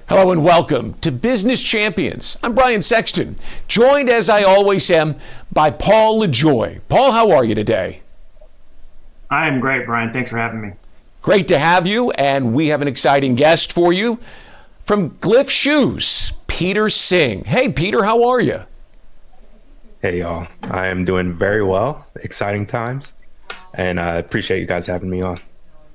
Hello and welcome to Business Champions. I'm Brian Sexton, joined as I always am by Paul Lajoie. Paul, how are you today? I am great, Brian. Thanks for having me. Great to have you, and we have an exciting guest for you from Glyph Shoes, Peter Singh. Hey, Peter, how are you? Hey, y'all. I am doing very well. Exciting times, and I appreciate you guys having me on.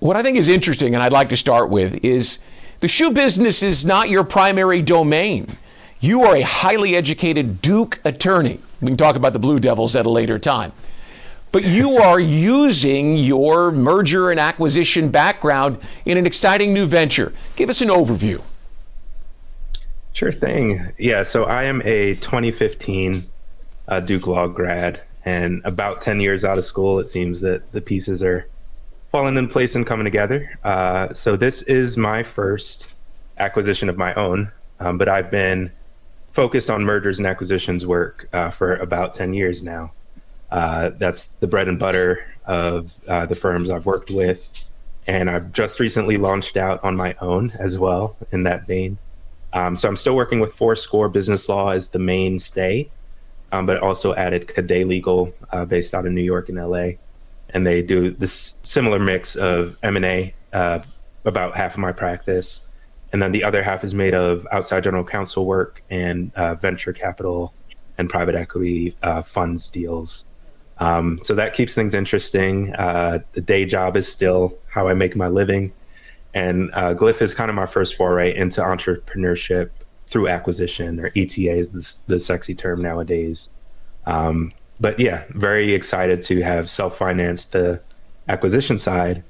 What I think is interesting, and I'd like to start with, is the shoe business is not your primary domain. You are a highly educated Duke attorney. We can talk about the Blue Devils at a later time. But you are using your merger and acquisition background in an exciting new venture. Give us an overview. Sure thing. Yeah, so I am a 2015 Duke Law grad, and about 10 years out of school, it seems that the pieces are falling in place and coming together. So this is my first acquisition of my own, but I've been focused on mergers and acquisitions work for about 10 years now. That's the bread and butter of the firms I've worked with. And I've just recently launched out on my own as well in that vein. So I'm still working with Fourscore Business Law as the mainstay, but also added Cadet Legal based out of New York and LA. And they do this similar mix of M&A, about half of my practice. And then the other half is made of outside general counsel work and venture capital and private equity funds deals. So that keeps things interesting. The day job is still how I make my living. And Glyph is kind of my first foray into entrepreneurship through acquisition, or ETA is the sexy term nowadays. But yeah, very excited to have self-financed the acquisition side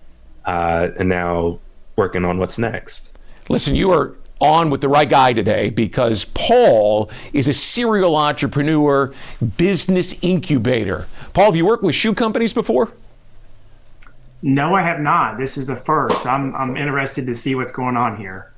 and now working on what's next. Listen, you are on with the right guy today because Paul is a serial entrepreneur, business incubator. Paul, have you worked with shoe companies before? No, I have not. This is the first. I'm interested to see what's going on here.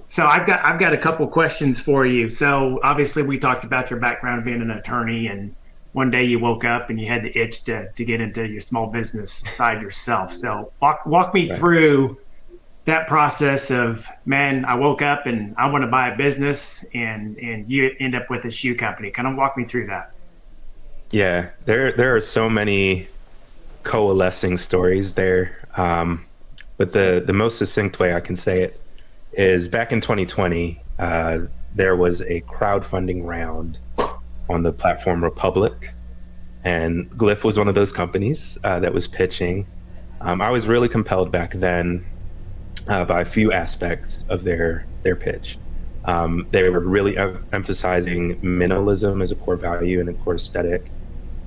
So I've got a couple questions for you. So obviously we talked about your background being an attorney, and one day you woke up and you had the itch to get into your small business side yourself. So walk me through that process of, man, I woke up and I want to buy a business, and you end up with a shoe company. Kind of walk me through that. Yeah, there are so many coalescing stories there. But the most succinct way I can say it is back in 2020, there was a crowdfunding round on the platform Republic, and Glyph was one of those companies that was pitching. I was really compelled back then by a few aspects of their pitch. They were really emphasizing minimalism as a core value and a core aesthetic.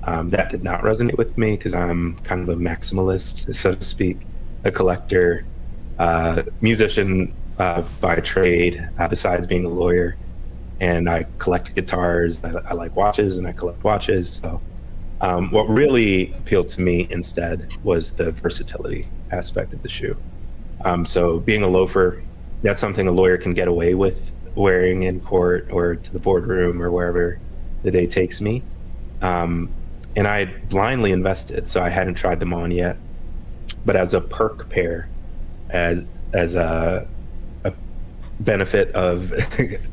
That did not resonate with me because I'm kind of a maximalist, so to speak, a collector, musician by trade, besides being a lawyer. And I collect guitars, I like watches, and I collect watches. So what really appealed to me instead was the versatility aspect of the shoe. So being a loafer, that's something a lawyer can get away with wearing in court or to the boardroom or wherever the day takes me. And I blindly invested, so I hadn't tried them on yet. But as a perk pair, as a benefit of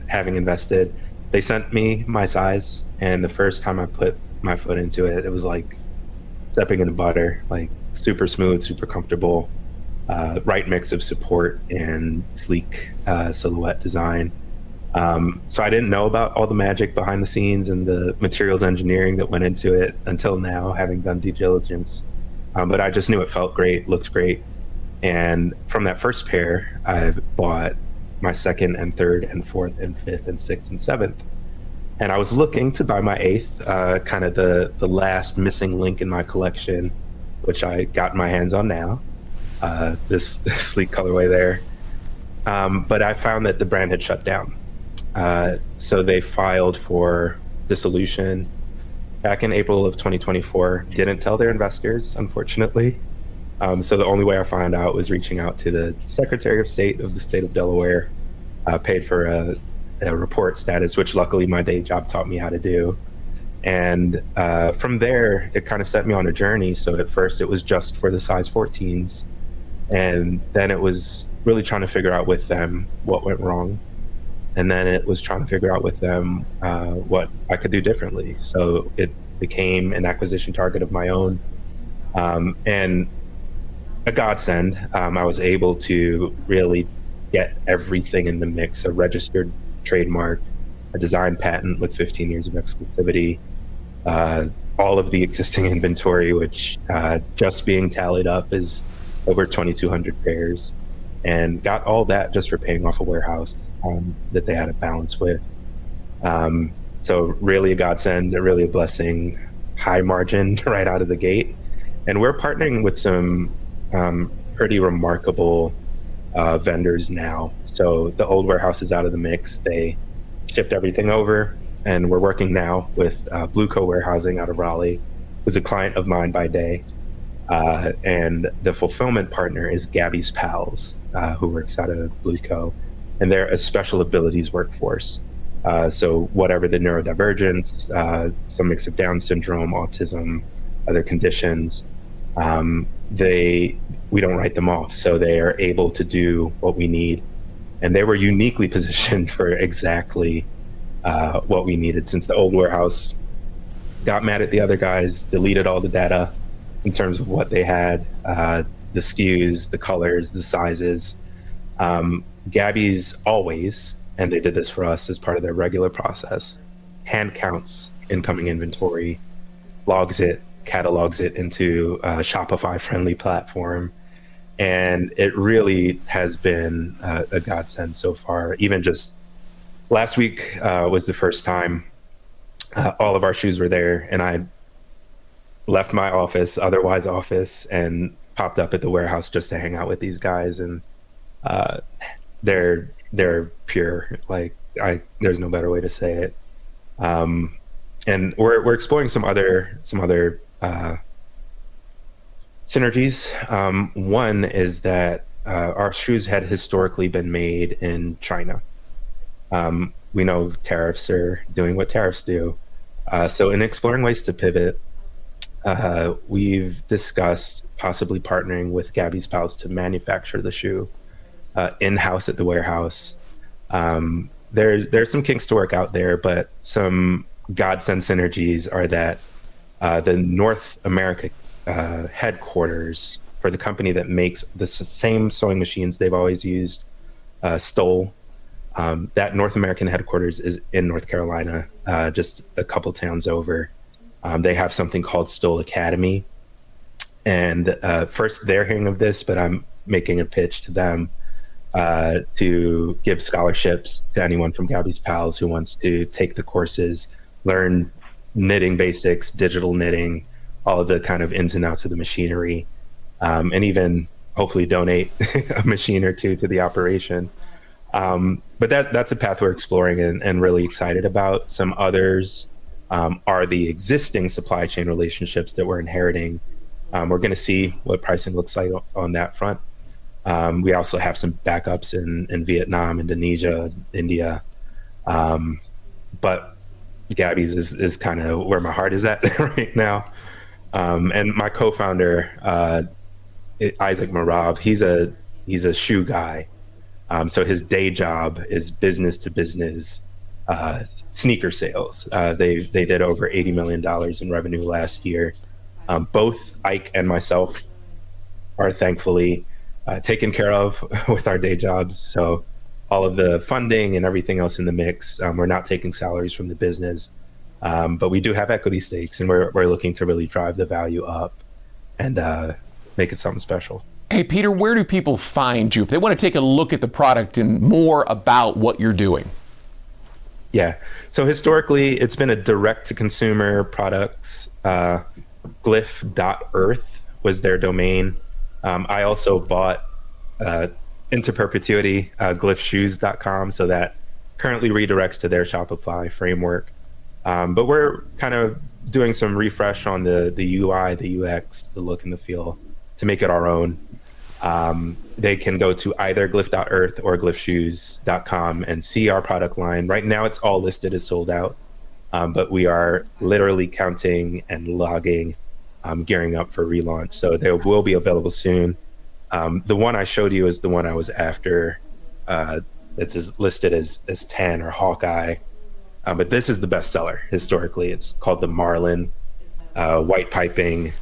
having invested, they sent me my size, and the first time I put my foot into it, it was like stepping into butter, like super smooth, super comfortable, right mix of support and sleek silhouette design. So I didn't know about all the magic behind the scenes and the materials engineering that went into it until now, having done due diligence. But I just knew it felt great, looked great. And from that first pair, I've bought my second and third and fourth and fifth and sixth and seventh. And I was looking to buy my eighth, kind of the last missing link in my collection, which I got my hands on now, this sleek colorway there. But I found that the brand had shut down. So they filed for dissolution back in April of 2024, didn't tell their investors, unfortunately. So the only way I found out was reaching out to the Secretary of State of the state of Delaware, paid for a report status, which luckily my day job taught me how to do. And from there, it kind of set me on a journey. So at first it was just for the size 14s. And then it was really trying to figure out with them what went wrong. And then it was trying to figure out with them what I could do differently. So it became an acquisition target of my own, and a godsend. I was able to really get everything in the mix: a registered trademark, a design patent with 15 years of exclusivity, all of the existing inventory, which just being tallied up is over 2,200 pairs, and got all that just for paying off a warehouse that they had a balance with. So really a godsend, really a blessing, high margin right out of the gate. And we're partnering with some pretty remarkable vendors now. So the old warehouse is out of the mix. They shipped everything over, and we're working now with Blue Co Warehousing out of Raleigh, who's a client of mine by day. And the fulfillment partner is Gabby's Pals, who works out of Blue Co. And they're a special abilities workforce. So whatever the neurodivergence, some mix of Down syndrome, autism, other conditions, we don't write them off. So they are able to do what we need. And they were uniquely positioned for exactly what we needed, since the old warehouse got mad at the other guys, deleted all the data in terms of what they had, the SKUs, the colors, the sizes. Gabby's always, and they did this for us as part of their regular process, hand counts incoming inventory, logs it, catalogs it into a Shopify friendly platform. And it really has been a godsend so far. Even just last week was the first time all of our shoes were there, and I left my otherwise office, and popped up at the warehouse just to hang out with these guys. And they're pure. Like, there's no better way to say it. And we're exploring some other synergies. One is that our shoes had historically been made in China. We know tariffs are doing what tariffs do. So in exploring ways to pivot, we've discussed possibly partnering with Gabby's Pals to manufacture the shoe in-house at the warehouse. There's some kinks to work out there, but some godsend synergies are that the North America headquarters for the company that makes the same sewing machines they've always used, Stoll, that North American headquarters is in North Carolina, just a couple towns over. They have something called Stoll Academy. And first they're hearing of this, but I'm making a pitch to them to give scholarships to anyone from Gabby's Pals who wants to take the courses, learn knitting basics, digital knitting, all of the kind of ins and outs of the machinery, and even hopefully donate a machine or two to the operation. But that's a path we're exploring and really excited about. Some others are the existing supply chain relationships that we're inheriting. We're going to see what pricing looks like on that front. We also have some backups in Vietnam, Indonesia, India. But Gabby's is kind of where my heart is at right now. And my co-founder, Isaac Marav, he's a shoe guy. So his day job is business to business sneaker sales. They did over $80 million in revenue last year. Both Ike and myself are thankfully taken care of with our day jobs. So all of the funding and everything else in the mix, we're not taking salaries from the business, but we do have equity stakes, and we're looking to really drive the value up and make it something special. Hey, Peter, where do people find you if they want to take a look at the product and more about what you're doing? Yeah. So historically, it's been a direct-to-consumer products. Glyph.earth was their domain. I also bought into perpetuity glyphshoes.com, so that currently redirects to their Shopify framework. But we're kind of doing some refresh on the UI, the UX, the look and the feel to make it our own. They can go to either glyph.earth or glyphshoes.com and see our product line. Right now, it's all listed as sold out, but we are literally counting and logging, gearing up for relaunch. So they will be available soon. The one I showed you is the one I was after it's listed as 10 or Hawkeye. But this is the best seller historically. It's called the Marlin, white piping,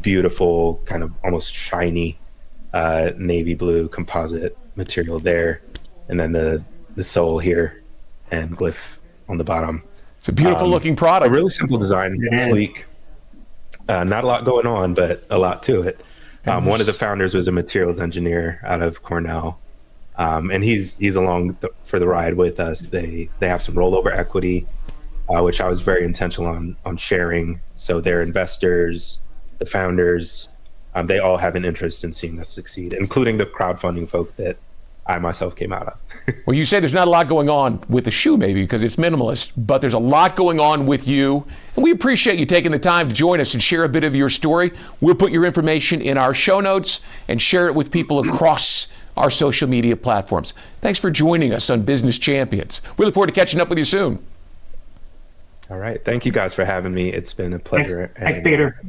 beautiful, kind of almost shiny navy blue composite material there. And then the sole here and glyph on the bottom. It's a beautiful looking product. A really simple design, sleek. Not a lot going on, but a lot to it. One of the founders was a materials engineer out of Cornell. And he's along for the ride with us. They have some rollover equity, which I was very intentional on sharing. So their investors, the founders, they all have an interest in seeing us succeed, including the crowdfunding folk that I myself came out of. Well, you say there's not a lot going on with the shoe maybe because it's minimalist, but there's a lot going on with you. And we appreciate you taking the time to join us and share a bit of your story. We'll put your information in our show notes and share it with people across our social media platforms. Thanks for joining us on Business Champions. We look forward to catching up with you soon. All right. Thank you guys for having me. It's been a pleasure. Thanks Peter.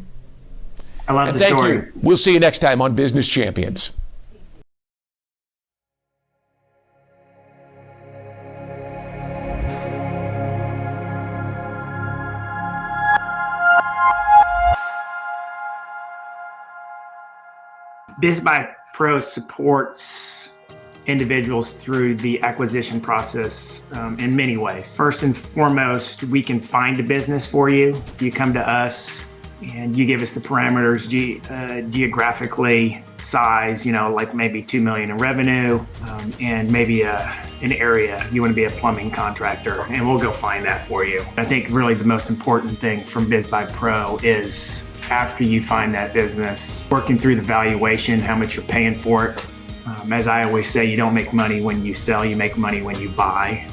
I love the thank story. you. We'll see you next time on Business Champions. BizBuyPro supports individuals through the acquisition process in many ways. First and foremost, we can find a business for you. You come to us and you give us the parameters geographically, size, like maybe 2 million in revenue, and maybe an area you want to be a plumbing contractor, and we'll go find that for you. I think really the most important thing from BizBuyPro is after you find that business, working through the valuation, how much you're paying for it. As I always say, you don't make money when you sell, you make money when you buy.